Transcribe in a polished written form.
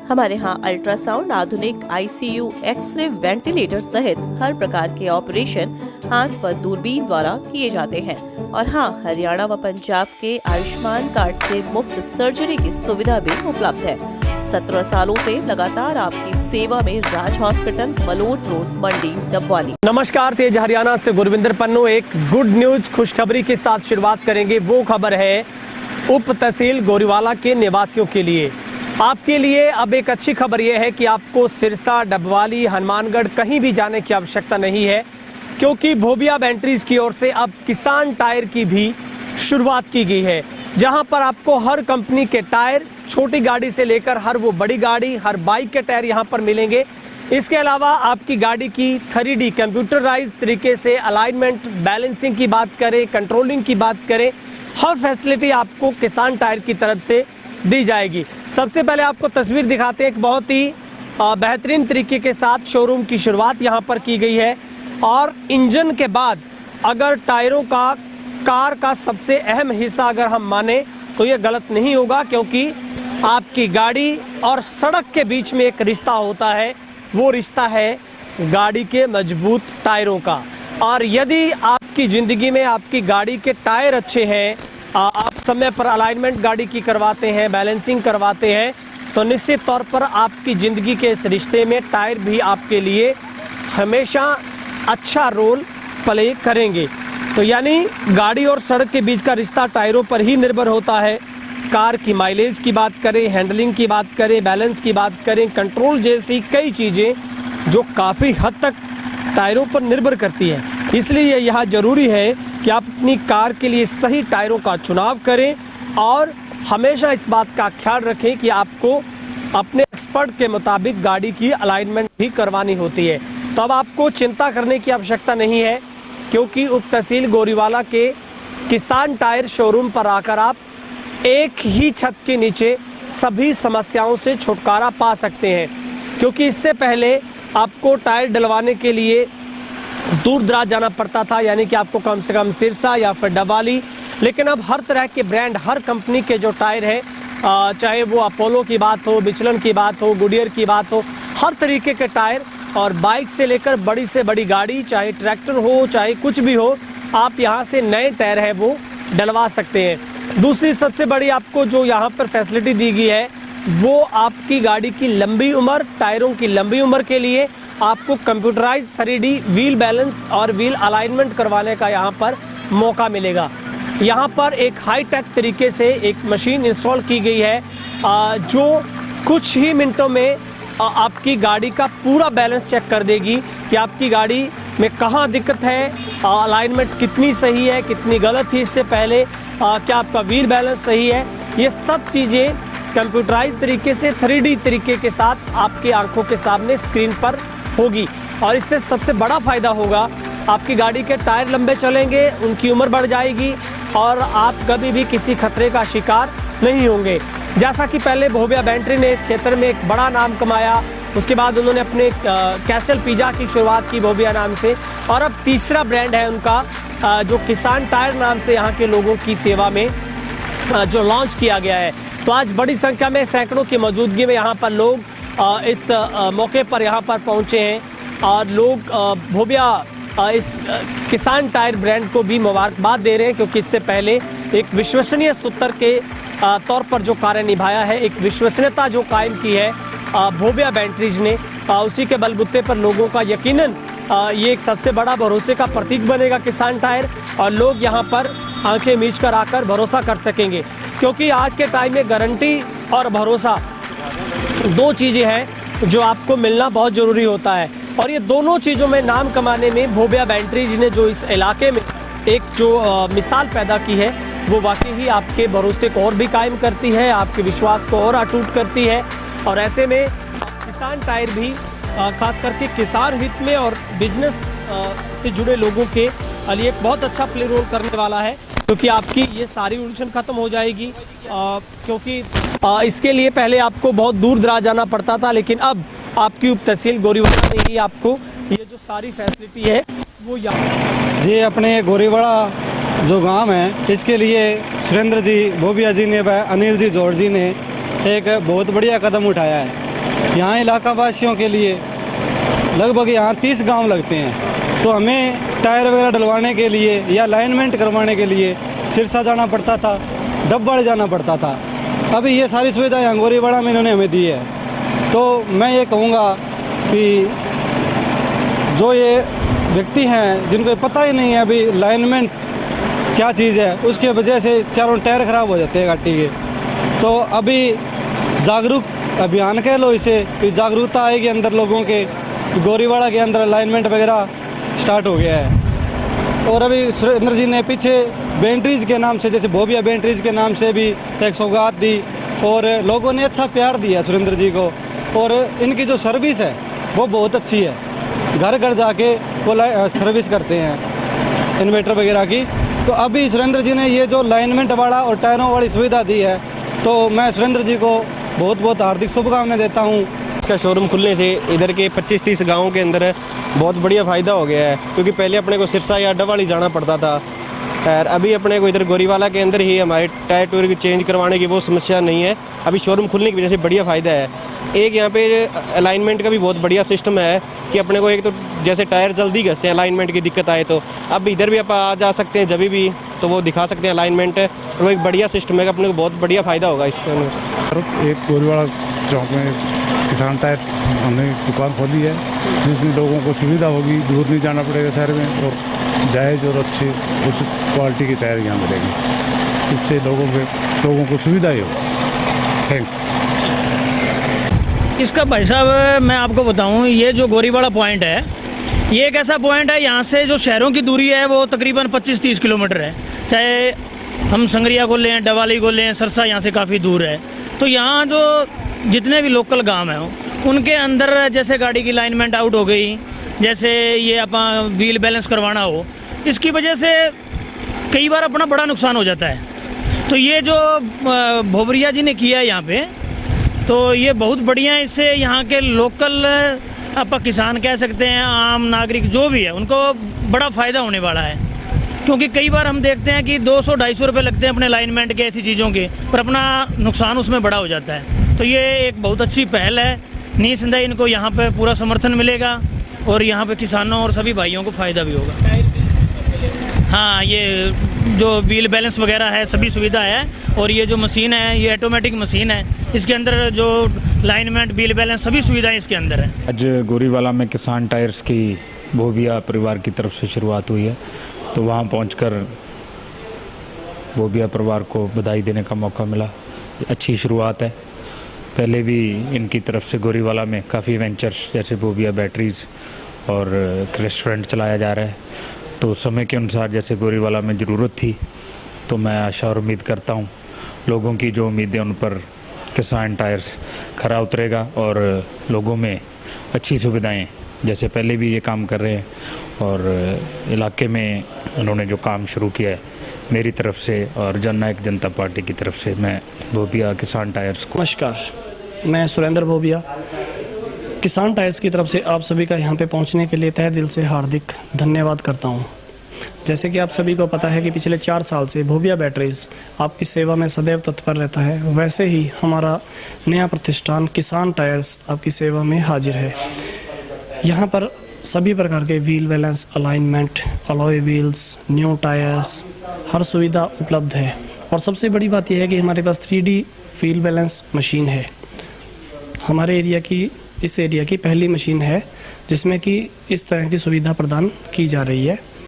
हमारे यहाँ अल्ट्रासाउंड, आधुनिक आईसीयू, एक्सरे, वेंटिलेटर सहित हर प्रकार के ऑपरेशन हाथ पर दूरबीन द्वारा किए जाते हैं। और हाँ, हरियाणा व पंजाब के आयुष्मान कार्ड से मुफ्त सर्जरी की सुविधा भी उपलब्ध है। 17 सालों से लगातार आपकी सेवा में राज हॉस्पिटल, मलोट रोड, मंडी, डबवाली। नमस्कार, तेज हरियाणा से गुरविंदर पन्नू एक गुड न्यूज खुशखबरी के साथ शुरुआत करेंगे। वो खबर है उप तहसील गोरीवाला के निवासियों के लिए। आपके लिए अब एक अच्छी खबर यह है कि आपको सिरसा, डबवाली, हनुमानगढ़ कहीं भी जाने की आवश्यकता नहीं है, क्योंकि भोबिया बैटरीज की ओर से अब किसान टायर की भी शुरुआत की गई है, जहां पर आपको हर कंपनी के टायर, छोटी गाड़ी से लेकर हर वो बड़ी गाड़ी, हर बाइक के टायर यहां पर मिलेंगे। इसके अलावा आपकी गाड़ी की 3D कंप्यूटराइज तरीके से अलाइनमेंट, बैलेंसिंग की बात करें, कंट्रोलिंग की बात करें, हर फैसिलिटी आपको किसान टायर की तरफ से दी जाएगी। सबसे पहले आपको तस्वीर दिखाते हैं। एक बहुत ही बेहतरीन तरीके के साथ शोरूम की शुरुआत यहाँ पर की गई है। और इंजन के बाद अगर टायरों का कार का सबसे अहम हिस्सा अगर हम माने तो ये गलत नहीं होगा, क्योंकि आपकी गाड़ी और सड़क के बीच में एक रिश्ता होता है, वो रिश्ता है गाड़ी के मजबूत टायरों का। और यदि आपकी ज़िंदगी में आपकी गाड़ी के टायर अच्छे हैं, आप समय पर अलाइनमेंट गाड़ी की करवाते हैं, बैलेंसिंग करवाते हैं, तो निश्चित तौर पर आपकी ज़िंदगी के इस रिश्ते में टायर भी आपके लिए हमेशा अच्छा रोल प्ले करेंगे। तो यानी गाड़ी और सड़क के बीच का रिश्ता टायरों पर ही निर्भर होता है। कार की माइलेज की बात करें, हैंडलिंग की बात करें, बैलेंस की बात करें, कंट्रोल जैसी कई चीज़ें जो काफ़ी हद तक टायरों पर निर्भर करती हैं। इसलिए यह ज़रूरी है कि आप अपनी कार के लिए सही टायरों का चुनाव करें और हमेशा इस बात का ख्याल रखें कि आपको अपने एक्सपर्ट के मुताबिक गाड़ी की अलाइनमेंट भी करवानी होती है। तो अब आपको चिंता करने की आवश्यकता नहीं है, क्योंकि उप तहसील गोरीवाला के किसान टायर शोरूम पर आकर आप एक ही छत के नीचे सभी समस्याओं से छुटकारा पा सकते हैं। क्योंकि इससे पहले आपको टायर डलवाने के लिए दूर दराज जाना पड़ता था, यानी कि आपको कम से कम सिरसा या फिर डबवाली। लेकिन अब हर तरह के ब्रांड, हर कंपनी के जो टायर है, चाहे वो अपोलो की बात हो, मिचेलिन की बात हो, गुडियर की बात हो, हर तरीके के टायर, और बाइक से लेकर बड़ी से बड़ी गाड़ी, चाहे ट्रैक्टर हो, चाहे कुछ भी हो, आप यहाँ से नए टायर है वो डलवा सकते हैं। दूसरी सबसे बड़ी आपको जो यहाँ पर फैसिलिटी दी गई है, वो आपकी गाड़ी की लंबी उम्र, टायरों की लंबी उम्र के लिए आपको कंप्यूटराइज 3D व्हील बैलेंस और व्हील अलाइनमेंट करवाने का यहाँ पर मौका मिलेगा। यहाँ पर एक हाई टेक तरीके से एक मशीन इंस्टॉल की गई है, जो कुछ ही मिनटों में आपकी गाड़ी का पूरा बैलेंस चेक कर देगी कि आपकी गाड़ी में कहाँ दिक्कत है, अलाइनमेंट कितनी सही है, कितनी गलत थी इससे पहले, क्या आपका व्हील बैलेंस सही है। ये सब चीज़ें कंप्यूटराइज तरीके से 3D तरीके के साथ आपकी आंखों के सामने स्क्रीन पर होगी। और इससे सबसे बड़ा फ़ायदा होगा, आपकी गाड़ी के टायर लंबे चलेंगे, उनकी उम्र बढ़ जाएगी और आप कभी भी किसी खतरे का शिकार नहीं होंगे। जैसा कि पहले भोबिया बैटरी ने इस क्षेत्र में एक बड़ा नाम कमाया, उसके बाद उन्होंने अपने कैसल पिज़्ज़ा की शुरुआत की भोबिया नाम से, और अब तीसरा ब्रांड है उनका जो किसान टायर नाम से यहाँ के लोगों की सेवा में जो लॉन्च किया गया है। तो आज बड़ी संख्या में सैकड़ों की मौजूदगी में यहाँ पर लोग इस मौके पर यहाँ पर पहुँचे हैं और लोग भोबिया इस किसान टायर ब्रांड को भी मुबारकबाद दे रहे हैं, क्योंकि इससे पहले एक विश्वसनीय सूत्र के तौर पर जो कार्य निभाया है, एक विश्वसनीयता जो कायम की है भोबिया बैटरीज ने, उसी के बलबूते पर लोगों का यकीनन ये एक सबसे बड़ा भरोसे का प्रतीक बनेगा किसान टायर, और लोग यहाँ पर आंखें मीच कर आकर भरोसा कर सकेंगे। क्योंकि आज के टाइम में गारंटी और भरोसा दो चीज़ें हैं जो आपको मिलना बहुत ज़रूरी होता है, और ये दोनों चीज़ों में नाम कमाने में भोबिया बैटरीज ने जो इस इलाके में एक जो मिसाल पैदा की है, वो वाकई ही आपके भरोसे को और भी कायम करती है, आपके विश्वास को और अटूट करती है। और ऐसे में किसान टायर भी खास करके किसान हित में और बिजनेस से जुड़े लोगों के लिए एक बहुत अच्छा प्ले रोल करने वाला है, क्योंकि आपकी ये सारी उलझन ख़त्म हो जाएगी। क्योंकि इसके लिए पहले आपको बहुत दूर दराज जाना पड़ता था, लेकिन अब आपकी उप तहसील गोरीवाला ने ही आपको ये जो सारी फैसिलिटी है वो यहाँ जी अपने गोरीवाला जो गांव है, इसके लिए सुरेंद्र जी, भोबिया जी ने व अनिल जी, जॉर्ज जी ने एक बहुत बढ़िया कदम उठाया है। यहाँ इलाका वासियों के लिए लगभग यहाँ 30 गांव लगते हैं। तो हमें टायर वगैरह डलवाने के लिए या अलाइनमेंट करवाने के लिए सिरसा जाना पड़ता था, डबवाड़े जाना पड़ता था। अभी ये सारी सुविधा यहाँ गोरीवाड़ा में इन्होंने हमें दी है। तो मैं ये कहूँगा कि जो ये व्यक्ति हैं जिनको पता ही नहीं है अभी अलाइनमेंट क्या चीज़ है, उसके वजह से चारों टायर ख़राब हो जाते हैं गाड़ी के। तो अभी जागरूक अभियान कह लो इसे, कि जागरूकता आएगी अंदर लोगों के, गोरीवाड़ा के अंदर अलाइनमेंट वगैरह स्टार्ट हो गया है। और अभी सुरेंद्र जी ने पीछे बैटरीज के नाम से, जैसे भोबिया बैटरीज के नाम से भी एक सौगात दी और लोगों ने अच्छा प्यार दिया सुरेंद्र जी को। और इनकी जो सर्विस है वो बहुत अच्छी है, घर घर जाके वो सर्विस करते हैं इन्वर्टर वगैरह की। तो अभी सुरेंद्र जी ने ये जो अलाइनमेंट वाला और टायरों वाली सुविधा दी है, तो मैं सुरेंद्र जी को बहुत बहुत हार्दिक शुभकामनाएं देता हूँ। इसका शोरूम खुलने से इधर के 25-30 गाँव के अंदर बहुत बढ़िया फ़ायदा हो गया है, क्योंकि पहले अपने को सिरसा या डबवाड़ी जाना पड़ता था। और अभी अपने को इधर गोरीवाला के अंदर ही हमारे टायर टूर की चेंज करवाने की वो समस्या नहीं है। अभी शोरूम खुलने की वजह से बढ़िया फ़ायदा है। एक यहाँ पे अलाइनमेंट का भी बहुत बढ़िया सिस्टम है कि अपने को एक तो जैसे टायर जल्दी घसते हैं, अलाइनमेंट की दिक्कत आए तो अब इधर भी आप आ जा सकते हैं, जब भी तो वो दिखा सकते हैं अलाइनमेंट। वो एक बढ़िया सिस्टम है कि अपने को बहुत बढ़िया फ़ायदा होगा इसके अंदर। एक गोरीवाड़ा चौक में किसान टायर हमने दुकान खोली है, जिसमें लोगों को सुविधा होगी, दूर नहीं जाना पड़ेगा शहर में, और जायज़ और अच्छी उच्च क्वालिटी की टायर यहाँ मिलेगी। इससे लोगों को सुविधा ही हो। थैंक्स। इसका भाई साहब मैं आपको बताऊं, ये जो गोरीवाड़ा पॉइंट है, ये एक ऐसा पॉइंट है, यहाँ से जो शहरों की दूरी है वो तकरीबन 25-30 किलोमीटर है। चाहे हम संगरिया को लें, डवाली को लें, सरसा यहाँ से काफ़ी दूर है। तो यहाँ जो जितने भी लोकल गांव हैं उनके अंदर जैसे गाड़ी की अलाइनमेंट आउट हो गई, जैसे ये अपना व्हील बैलेंस करवाना हो, इसकी वजह से कई बार अपना बड़ा नुकसान हो जाता है। तो ये जो भोबरिया जी ने किया है यहाँ पे, तो ये बहुत बढ़िया है। इससे यहाँ के लोकल आप किसान कह सकते हैं, आम नागरिक जो भी है, उनको बड़ा फ़ायदा होने वाला है। क्योंकि कई बार हम देखते हैं कि 200-250 रुपये लगते हैं अपने अलाइनमेंट के, ऐसी चीज़ों के, पर अपना नुकसान उसमें बड़ा हो जाता है। तो ये एक बहुत अच्छी पहल है। निसंदेह इनको यहाँ पे पूरा समर्थन मिलेगा और यहाँ पे किसानों और सभी भाइयों को फ़ायदा भी होगा। हाँ, ये जो व्हील बैलेंस वगैरह है सभी सुविधा है। और ये जो मशीन है ये ऑटोमेटिक मशीन है, इसके अंदर जो अलाइनमेंट, व्हील बैलेंस सभी सुविधाएं इसके अंदर है। आज गोरीवाला में किसान टायर्स की भोबिया परिवार की तरफ से शुरुआत हुई है, तो वहाँ पहुंचकर भोबिया परिवार को बधाई देने का मौका मिला। अच्छी शुरुआत है। पहले भी इनकी तरफ से गोरीवाला में काफ़ी वेंचर्स जैसे भोबिया बैटरीज और रेस्टोरेंट चलाया जा रहा है। तो समय के अनुसार जैसे गोरीवाला में ज़रूरत थी, तो मैं आशा और उम्मीद करता हूँ लोगों की जो उम्मीदें उन पर किसान टायर्स खरा उतरेगा और लोगों में अच्छी सुविधाएं, जैसे पहले भी ये काम कर रहे हैं और इलाके में उन्होंने जो काम शुरू किया है, मेरी तरफ से और जननायक जनता पार्टी की तरफ से मैं भोबिया किसान टायर्स को। नमस्कार, मैं सुरेंद्र भोबिया किसान टायर्स की तरफ से आप सभी का यहाँ पे पहुँचने के लिए तहे दिल से हार्दिक धन्यवाद करता हूँ। जैसे कि आप सभी को पता है कि पिछले 4 साल से भोबिया बैटरीज आपकी सेवा में सदैव तत्पर रहता है, वैसे ही हमारा नया प्रतिष्ठान किसान टायर्स आपकी सेवा में हाजिर है। यहाँ पर सभी प्रकार के wheel balance, alignment, alloy wheels, new tyres, हर सुविधा उपलब्ध है। और सबसे बड़ी बात यह है कि हमारे पास 3D व्हील बैलेंस मशीन है। हमारे इस एरिया की पहली मशीन है जिसमें कि इस तरह की सुविधा प्रदान की जा रही है।